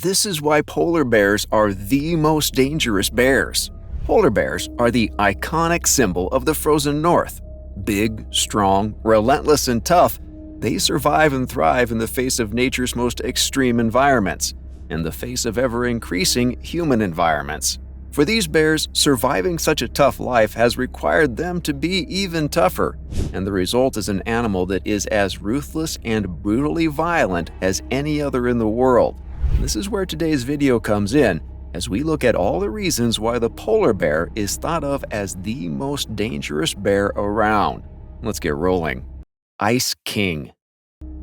This is why polar bears are the most dangerous bears. Polar bears are the iconic symbol of the frozen north. Big, strong, relentless, and tough, they survive and thrive in the face of nature's most extreme environments, in the face of ever-increasing human environments. For these bears, surviving such a tough life has required them to be even tougher, and the result is an animal that is as ruthless and brutally violent as any other in the world. This is where today's video comes in, as we look at all the reasons why the polar bear is thought of as the most dangerous bear around. Let's get rolling. Ice King.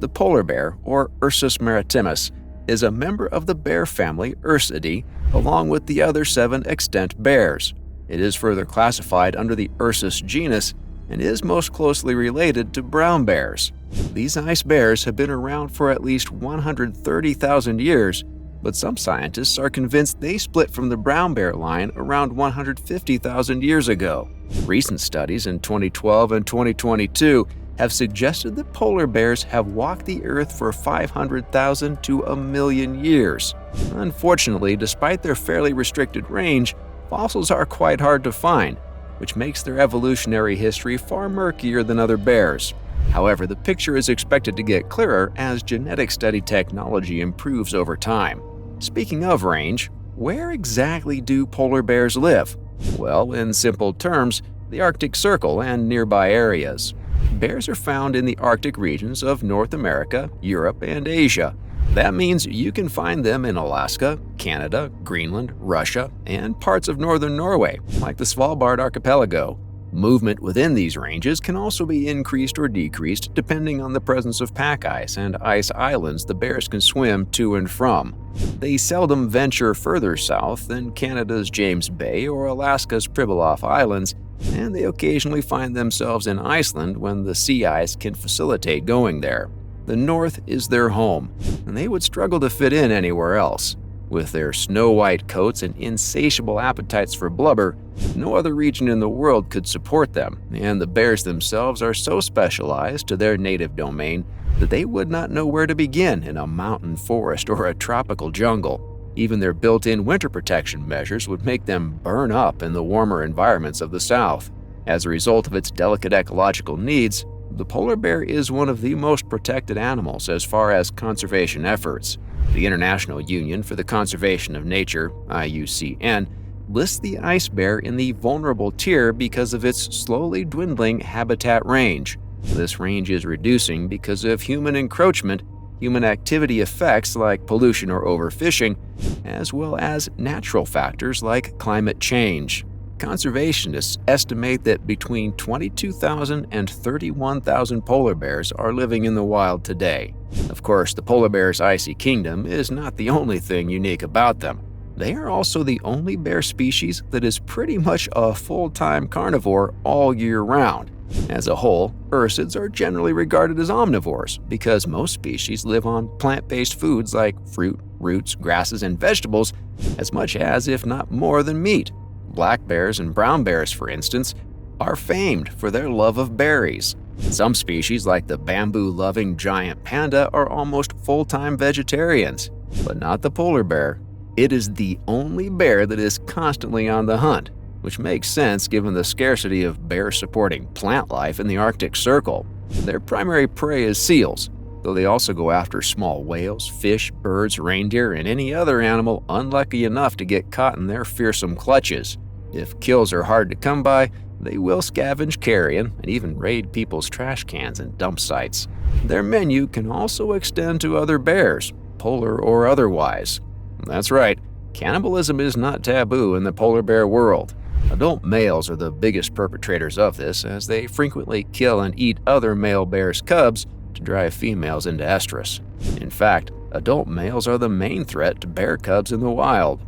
The polar bear, or Ursus maritimus, is a member of the bear family Ursidae, along with the other 7 extant bears. It is further classified under the Ursus genus and is most closely related to brown bears. These ice bears have been around for at least 130,000 years, but some scientists are convinced they split from the brown bear line around 150,000 years ago. Recent studies in 2012 and 2022 have suggested that polar bears have walked the Earth for 500,000 to 1,000,000 years. Unfortunately, despite their fairly restricted range, fossils are quite hard to find, which makes their evolutionary history far murkier than other bears. However, the picture is expected to get clearer as genetic study technology improves over time. Speaking of range, where exactly do polar bears live? Well, in simple terms, the Arctic Circle and nearby areas. Bears are found in the Arctic regions of North America, Europe, and Asia. That means you can find them in Alaska, Canada, Greenland, Russia, and parts of northern Norway, like the Svalbard archipelago. Movement within these ranges can also be increased or decreased depending on the presence of pack ice and ice islands the bears can swim to and from. They seldom venture further south than Canada's James Bay or Alaska's Pribilof Islands, and they occasionally find themselves in Iceland when the sea ice can facilitate going there. The north is their home, and they would struggle to fit in anywhere else. With their snow-white coats and insatiable appetites for blubber, no other region in the world could support them, and the bears themselves are so specialized to their native domain that they would not know where to begin in a mountain forest or a tropical jungle. Even their built-in winter protection measures would make them burn up in the warmer environments of the south. As a result of its delicate ecological needs, the polar bear is one of the most protected animals as far as conservation efforts. The International Union for the Conservation of Nature, IUCN, lists the ice bear in the vulnerable tier because of its slowly dwindling habitat range. This range is reducing because of human encroachment, human activity effects like pollution or overfishing, as well as natural factors like climate change. Conservationists estimate that between 22,000 and 31,000 polar bears are living in the wild today. Of course, the polar bear's icy kingdom is not the only thing unique about them. They are also the only bear species that is pretty much a full-time carnivore all year round. As a whole, ursids are generally regarded as omnivores because most species live on plant-based foods like fruit, roots, grasses, and vegetables as much as, if not more than meat. Black bears and brown bears, for instance, are famed for their love of berries. Some species, like the bamboo-loving giant panda, are almost full-time vegetarians, but not the polar bear. It is the only bear that is constantly on the hunt, which makes sense given the scarcity of bear-supporting plant life in the Arctic Circle. Their primary prey is seals, though they also go after small whales, fish, birds, reindeer, and any other animal unlucky enough to get caught in their fearsome clutches. If kills are hard to come by, they will scavenge carrion and even raid people's trash cans and dump sites. Their menu can also extend to other bears, polar or otherwise. That's right, cannibalism is not taboo in the polar bear world. Adult males are the biggest perpetrators of this, as they frequently kill and eat other male bears' cubs to drive females into estrus. In fact, adult males are the main threat to bear cubs in the wild.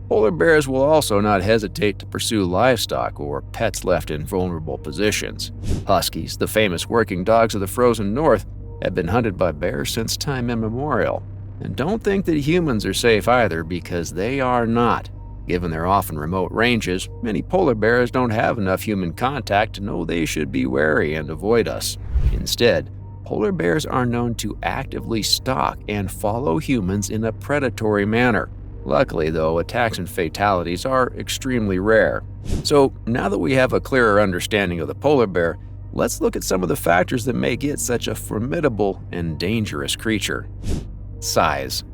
Polar bears will also not hesitate to pursue livestock or pets left in vulnerable positions. Huskies, the famous working dogs of the frozen north, have been hunted by bears since time immemorial. And don't think that humans are safe either, because they are not. Given their often remote ranges, many polar bears don't have enough human contact to know they should be wary and avoid us. Instead, Polar bears are known to actively stalk and follow humans in a predatory manner. Luckily, though, attacks and fatalities are extremely rare. So, now that we have a clearer understanding of the polar bear, let's look at some of the factors that make it such a formidable and dangerous creature. Size.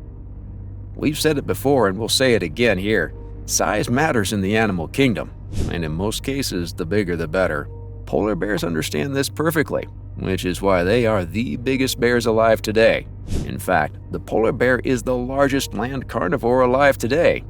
We've said it before and we'll say it again here. Size matters in the animal kingdom, and in most cases, the bigger the better. Polar bears understand this perfectly, which is why they are the biggest bears alive today. In fact, the polar bear is the largest land carnivore alive today,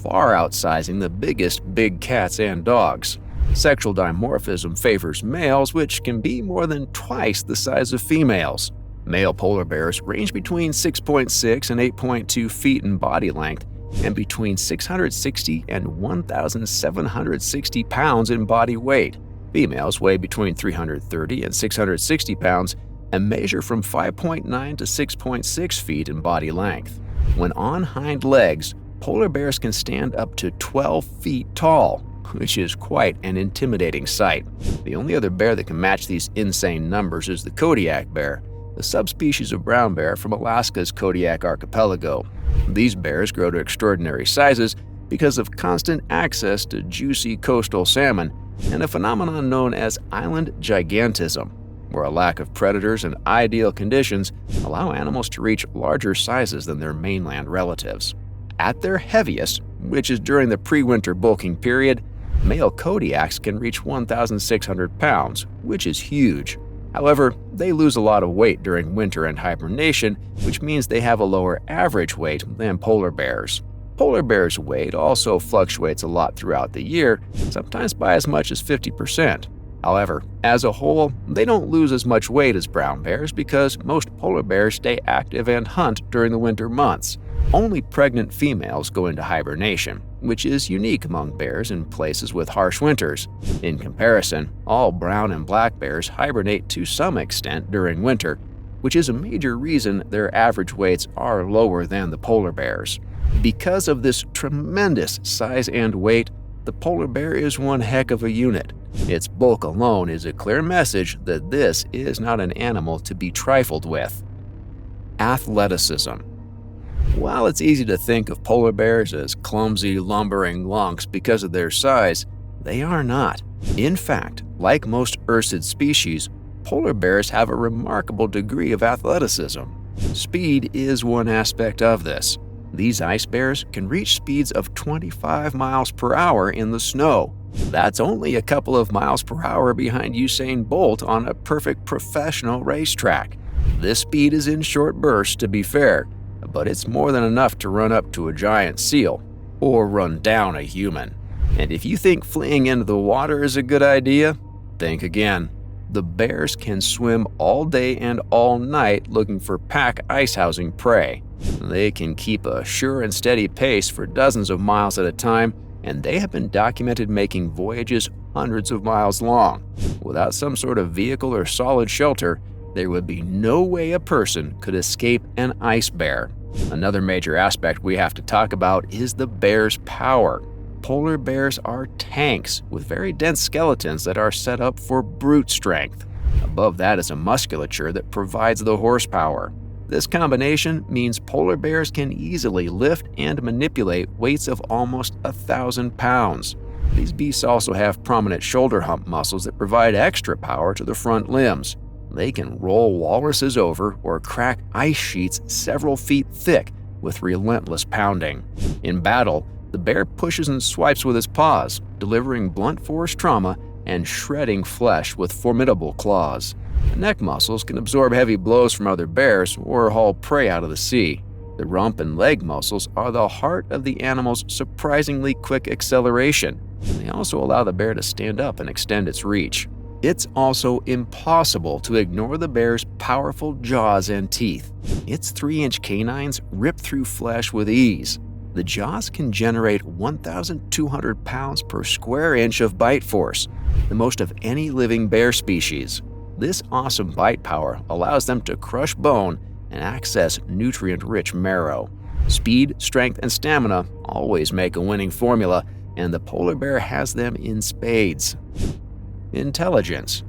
far outsizing the biggest big cats and dogs. Sexual dimorphism favors males, which can be more than twice the size of females. Male polar bears range between 6.6 and 8.2 feet in body length and between 660 and 1,760 pounds in body weight. Females weigh between 330 and 660 pounds and measure from 5.9 to 6.6 feet in body length. When on hind legs, polar bears can stand up to 12 feet tall, which is quite an intimidating sight. The only other bear that can match these insane numbers is the Kodiak bear, the subspecies of brown bear from Alaska's Kodiak archipelago. These bears grow to extraordinary sizes because of constant access to juicy coastal salmon and a phenomenon known as island gigantism, where a lack of predators and ideal conditions allow animals to reach larger sizes than their mainland relatives. At their heaviest, which is during the pre-winter bulking period, male Kodiaks can reach 1,600 pounds, which is huge. However, they lose a lot of weight during winter and hibernation, which means they have a lower average weight than polar bears. Polar bears' weight also fluctuates a lot throughout the year, sometimes by as much as 50%. However, as a whole, they don't lose as much weight as brown bears because most polar bears stay active and hunt during the winter months. Only pregnant females go into hibernation, which is unique among bears in places with harsh winters. In comparison, all brown and black bears hibernate to some extent during winter, which is a major reason their average weights are lower than the polar bears. Because of this tremendous size and weight, the polar bear is one heck of a unit. Its bulk alone is a clear message that this is not an animal to be trifled with. Athleticism. While it's easy to think of polar bears as clumsy, lumbering lunks because of their size, they are not. In fact, like most ursid species, polar bears have a remarkable degree of athleticism. Speed is one aspect of this. These ice bears can reach speeds of 25 miles per hour in the snow. That's only a couple of miles per hour behind Usain Bolt on a perfect professional racetrack. This speed is in short bursts, to be fair, but it's more than enough to run up to a giant seal or run down a human. And if you think fleeing into the water is a good idea, think again. The bears can swim all day and all night looking for pack ice-housing prey. They can keep a sure and steady pace for dozens of miles at a time, and they have been documented making voyages hundreds of miles long. Without some sort of vehicle or solid shelter, there would be no way a person could escape an ice bear. Another major aspect we have to talk about is the bear's power. Polar bears are tanks with very dense skeletons that are set up for brute strength. Above that is a musculature that provides the horsepower. This combination means polar bears can easily lift and manipulate weights of almost 1,000 pounds. These beasts also have prominent shoulder hump muscles that provide extra power to the front limbs. They can roll walruses over or crack ice sheets several feet thick with relentless pounding. In battle, the bear pushes and swipes with its paws, delivering blunt force trauma and shredding flesh with formidable claws. The neck muscles can absorb heavy blows from other bears or haul prey out of the sea. The rump and leg muscles are the heart of the animal's surprisingly quick acceleration. They also allow the bear to stand up and extend its reach. It's also impossible to ignore the bear's powerful jaws and teeth. Its 3-inch canines rip through flesh with ease. The jaws can generate 1,200 pounds per square inch of bite force, the most of any living bear species. This awesome bite power allows them to crush bone and access nutrient-rich marrow. Speed, strength, and stamina always make a winning formula, and the polar bear has them in spades. Intelligence.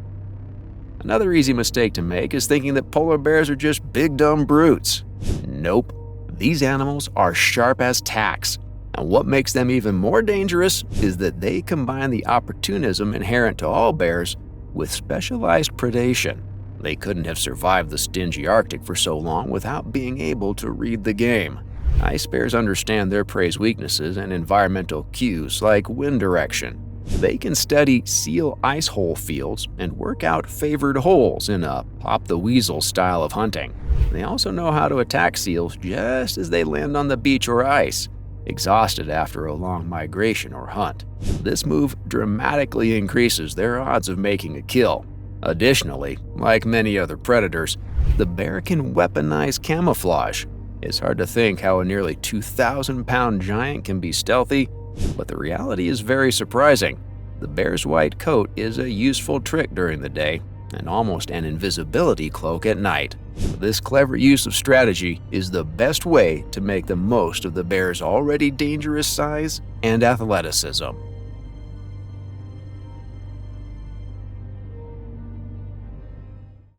Another easy mistake to make is thinking that polar bears are just big dumb brutes. Nope. These animals are sharp as tacks. And what makes them even more dangerous is that they combine the opportunism inherent to all bears with specialized predation. They couldn't have survived the stingy Arctic for so long without being able to read the game. Ice bears understand their prey's weaknesses and environmental cues like wind direction. They can study seal ice hole fields and work out favored holes in a pop the weasel style of hunting. They also know how to attack seals just as they land on the beach or ice, exhausted after a long migration or hunt. This move dramatically increases their odds of making a kill. Additionally, like many other predators, the bear can weaponize camouflage. It's hard to think how a nearly 2,000-pound giant can be stealthy, but the reality is very surprising. The bear's white coat is a useful trick during the day and almost an invisibility cloak at night. This clever use of strategy is the best way to make the most of the bear's already dangerous size and athleticism.